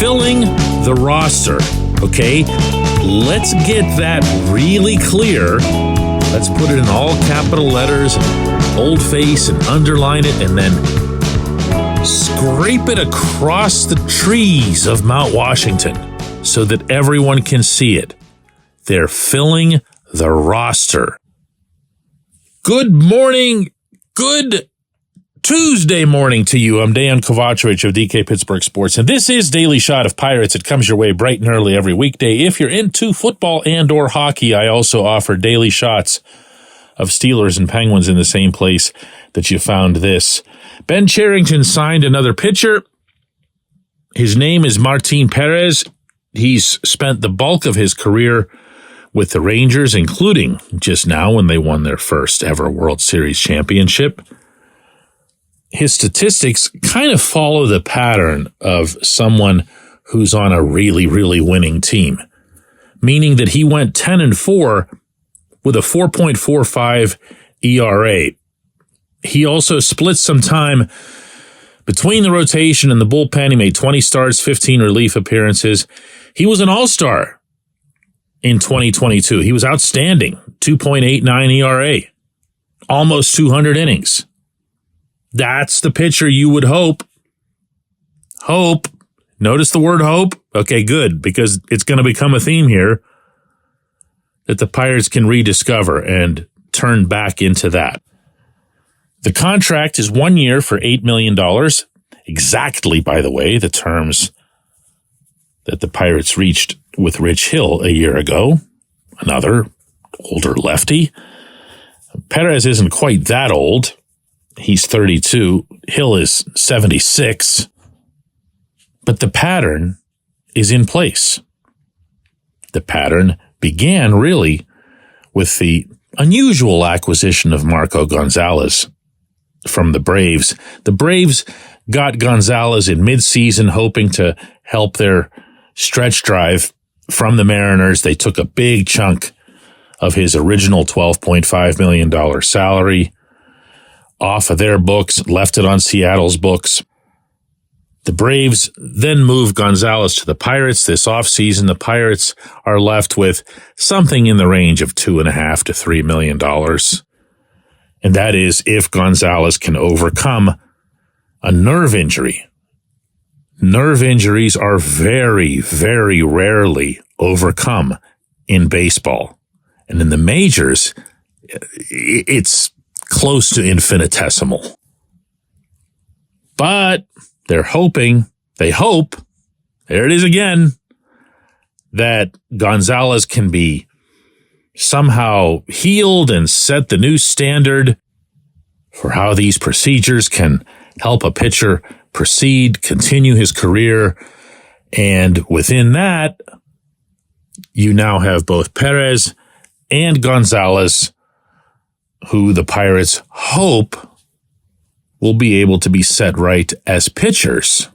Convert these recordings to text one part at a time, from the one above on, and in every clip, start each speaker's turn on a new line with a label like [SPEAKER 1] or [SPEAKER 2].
[SPEAKER 1] filling the roster, okay? Let's get that really clear. Let's put it in all capital letters, boldface, and underline it, and then scrape it across the trees of Mount Washington so that everyone can see it. They're filling the roster. Good morning. Good Tuesday morning to you. I'm Dejan Kovacevic of DK Pittsburgh Sports, and this is Daily Shot of Pirates. It comes your way bright and early every weekday. If you're into football and or hockey, I also offer daily shots of Steelers and Penguins in the same place that you found this. Ben Cherington signed another pitcher. His name is Martin Perez. He's spent the bulk of his career with the Rangers, including just now when they won their first ever World Series championship. His statistics kind of follow the pattern of someone who's on a really, really winning team, meaning that he went 10-4 with a 4.45 ERA. He also split some time between the rotation and the bullpen. He made 20 starts, 15 relief appearances. He was an all-star in 2022. He was outstanding, 2.89 ERA, almost 200 innings. That's the pitcher you would hope. Hope. Notice the word hope? Okay, good, because it's going to become a theme here that the Pirates can rediscover and turn back into that. The contract is 1 year for $8 million. Exactly, by the way, the terms that the Pirates reached with Rich Hill a year ago, another older lefty. Perez isn't quite that old. He's 32. Hill is 76. But the pattern is in place. The pattern began really with the unusual acquisition of Marco Gonzalez from the Braves. The Braves got Gonzalez in midseason, hoping to help their stretch drive from the Mariners. They took a big chunk of his original $12.5 million salary off of their books, left it on Seattle's books. The Braves then moved Gonzalez to the Pirates this offseason. The Pirates are left with something in the range of $2.5 to $3 million. And that is if Gonzalez can overcome a nerve injury. Nerve injuries are very, very rarely overcome in baseball. And in the majors, it's close to infinitesimal. But they're hoping, they hope, there it is again, that Gonzalez can be somehow healed and set the new standard for how these procedures can help a pitcher proceed, continue his career. And within that, you now have both Perez and Gonzalez, who the Pirates hope will be able to be set right as pitchers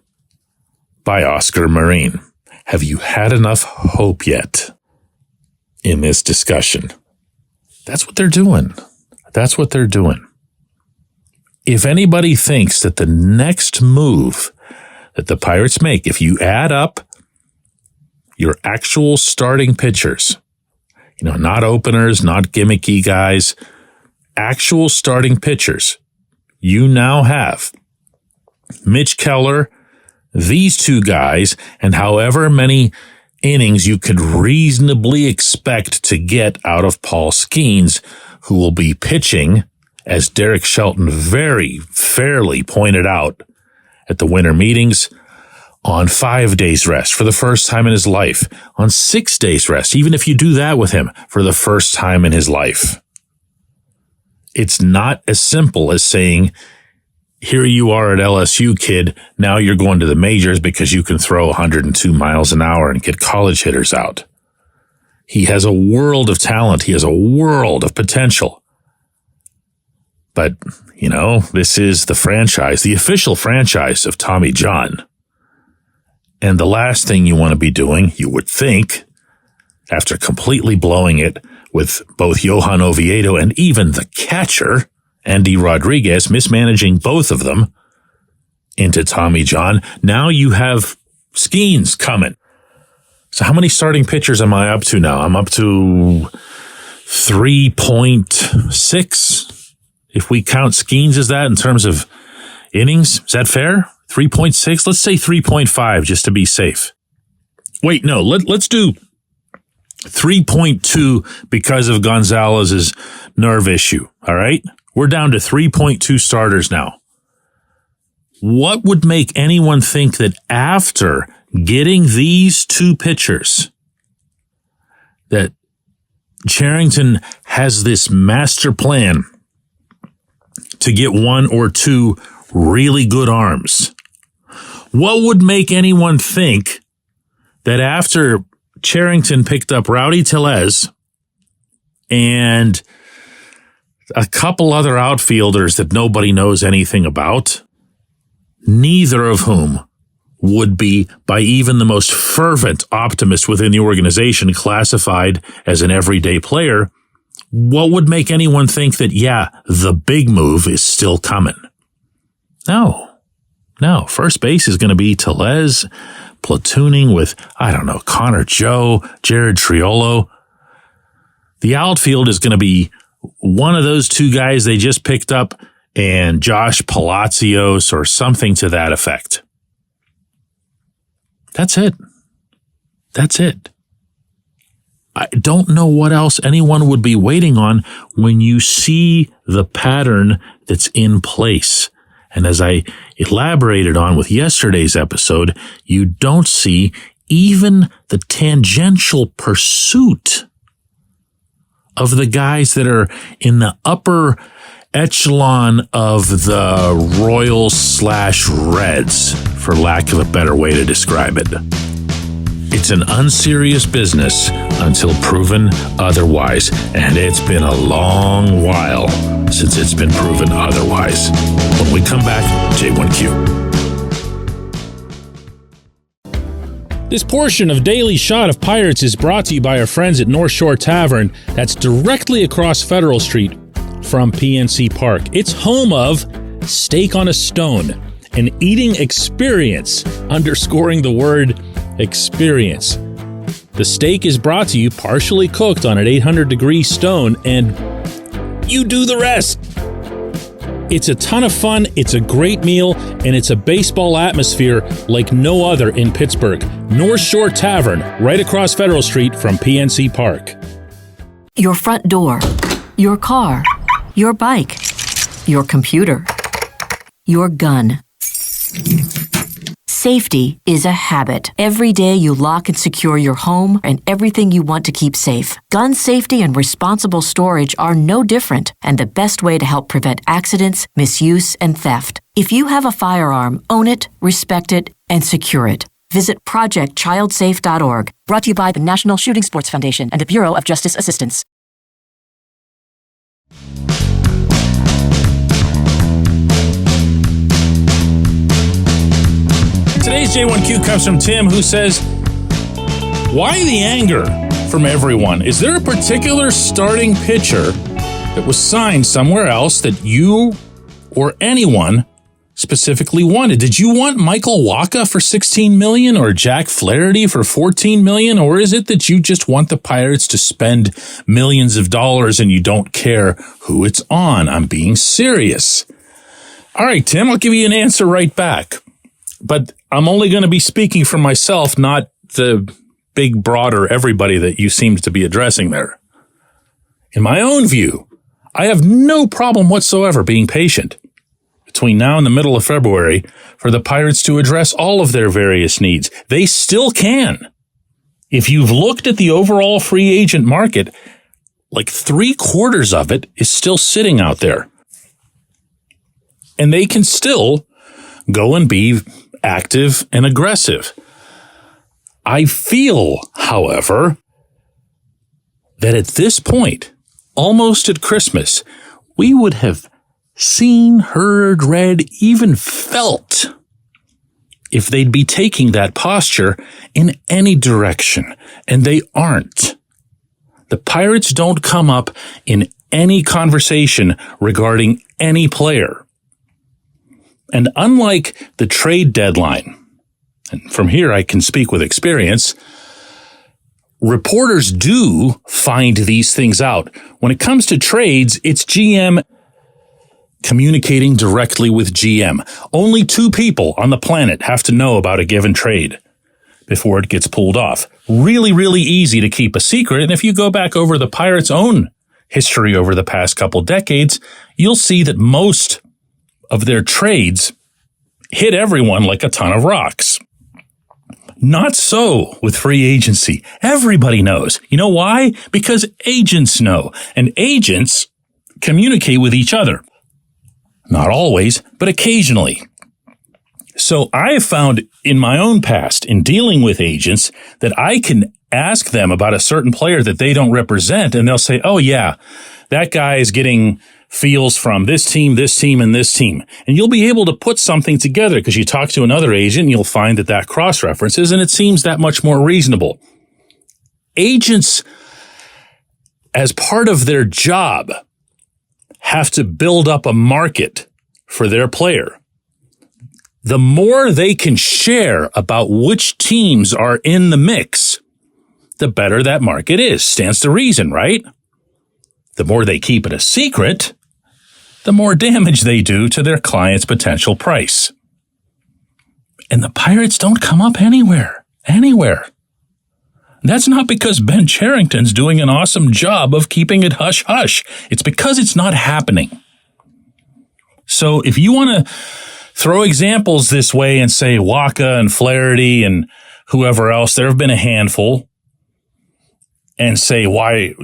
[SPEAKER 1] by Oscar Marin. Have you had enough hope yet in this discussion? That's what they're doing. That's what they're doing. If anybody thinks that the next move that the Pirates make, if you add up your actual starting pitchers, not openers, not gimmicky guys, actual starting pitchers, you now have Mitch Keller, these two guys, and however many innings you could reasonably expect to get out of Paul Skeens, who will be pitching, as Derek Shelton very fairly pointed out at the winter meetings, on 5 days rest for the first time in his life, on 6 days rest, even if you do that with him for the first time in his life. It's not as simple as saying, here you are at LSU, kid, now you're going to the majors because you can throw 102 miles an hour and get college hitters out. He has a world of talent. He has a world of potential. But, this is the franchise, the official franchise of Tommy John. And the last thing you want to be doing, you would think, after completely blowing it with both Johan Oviedo and even the catcher, Andy Rodriguez, mismanaging both of them into Tommy John. Now you have Skeens coming. So how many starting pitchers am I up to now? I'm up to 3.6. If we count Skeens as that in terms of innings, is that fair? 3.6? Let's say 3.5 just to be safe. Wait, no, let's do 3.2 because of Gonzalez's nerve issue. All right. We're down to 3.2 starters now. What would make anyone think that after getting these two pitchers that Cherington has this master plan to get one or two really good arms? What would make anyone think that after Cherington picked up Rowdy Tellez and a couple other outfielders that nobody knows anything about, neither of whom would be, by even the most fervent optimist within the organization, classified as an everyday player, what would make anyone think that, yeah, the big move is still coming? No. First base is going to be Tellez, platooning with, I don't know, Connor Joe, Jared Triolo. The outfield is going to be one of those two guys they just picked up and Josh Palacios or something to that effect. That's it. I don't know what else anyone would be waiting on when you see the pattern that's in place. And as I elaborated on with yesterday's episode, you don't see even the tangential pursuit of the guys that are in the upper echelon of the Royals/Reds, for lack of a better way to describe it. It's an unserious business until proven otherwise, and it's been a long while since it's been proven otherwise. When we come back, J1Q.
[SPEAKER 2] This portion of Daily Shot of Pirates is brought to you by our friends at North Shore Tavern, that's directly across Federal Street from PNC Park. It's home of Steak on a Stone, an eating experience, underscoring the word experience. The steak is brought to you partially cooked on an 800-degree stone, and you do the rest. It's a ton of fun, it's a great meal, and it's a baseball atmosphere like no other in Pittsburgh. North Shore Tavern, right across Federal Street from PNC Park.
[SPEAKER 3] Your front door, your car, your bike, your computer, your gun. Safety is a habit. Every day you lock and secure your home and everything you want to keep safe. Gun safety and responsible storage are no different and the best way to help prevent accidents, misuse, and theft. If you have a firearm, own it, respect it, and secure it. Visit ProjectChildSafe.org. Brought to you by the National Shooting Sports Foundation and the Bureau of Justice Assistance.
[SPEAKER 2] Today's J1Q comes from Tim, who says, why the anger from everyone? Is there a particular starting pitcher that was signed somewhere else that you or anyone specifically wanted? Did you want Michael Wacha for $16 million or Jack Flaherty for $14 million? Or is it that you just want the Pirates to spend millions of dollars and you don't care who it's on? I'm being serious. All right, Tim, I'll give you an answer right back. But I'm only going to be speaking for myself, not the big, broader everybody that you seemed to be addressing there. In my own view, I have no problem whatsoever being patient between now and the middle of February for the Pirates to address all of their various needs. They still can. If you've looked at the overall free agent market, like 3/4 of it is still sitting out there. And they can still go and be active and aggressive. I feel, however, that at this point, almost at Christmas, we would have seen, heard, read, even felt if they'd be taking that posture in any direction, and they aren't. The Pirates don't come up in any conversation regarding any player. And unlike the trade deadline, and from here I can speak with experience, reporters do find these things out. When it comes to trades, it's GM communicating directly with GM. Only 2 people on the planet have to know about a given trade before it gets pulled off. Really, really easy to keep a secret. And if you go back over the Pirates' own history over the past couple decades, you'll see that most of their trades hit everyone like a ton of rocks. Not so with free agency. Everybody knows. You know why? Because agents know, and agents communicate with each other. Not always, but occasionally. So I have found in my own past, in dealing with agents, that I can ask them about a certain player that they don't represent, and they'll say, oh yeah, that guy is getting feels from this team, and this team. And you'll be able to put something together because you talk to another agent and you'll find that cross-references, and it seems that much more reasonable. Agents, as part of their job, have to build up a market for their player. The more they can share about which teams are in the mix, the better that market is. Stands to reason, right? The more they keep it a secret, the more damage they do to their client's potential price. And the Pirates don't come up anywhere. That's not because Ben Cherington's doing an awesome job of keeping it hush-hush. It's because it's not happening. So if you want to throw examples this way and say Waka and Flaherty and whoever else, there have been a handful, and say why,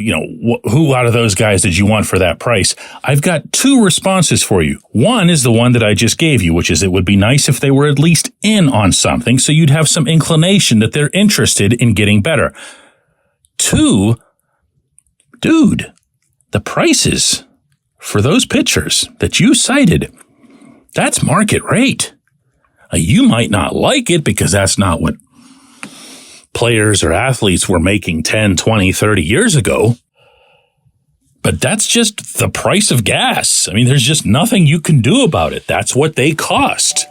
[SPEAKER 2] who out of those guys did you want for that price? I've got 2 responses for you. One is the one that I just gave you, which is it would be nice if they were at least in on something so you'd have some inclination that they're interested in getting better. 2, dude, the prices for those pitchers that you cited, that's market rate. You might not like it because that's not what players or athletes were making 10, 20, 30 years ago. But that's just the price of gas. I mean, there's just nothing you can do about it. That's what they cost.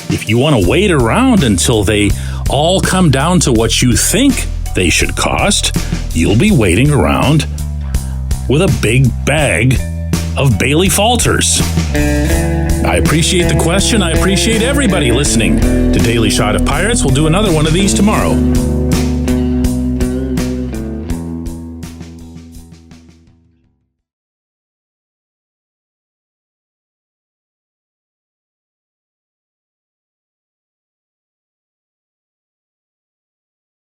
[SPEAKER 2] If you want to wait around until they all come down to what you think they should cost, you'll be waiting around with a big bag of Bailey Falters. I appreciate the question. I appreciate everybody listening to Daily Shot of Pirates. We'll do another one of these tomorrow.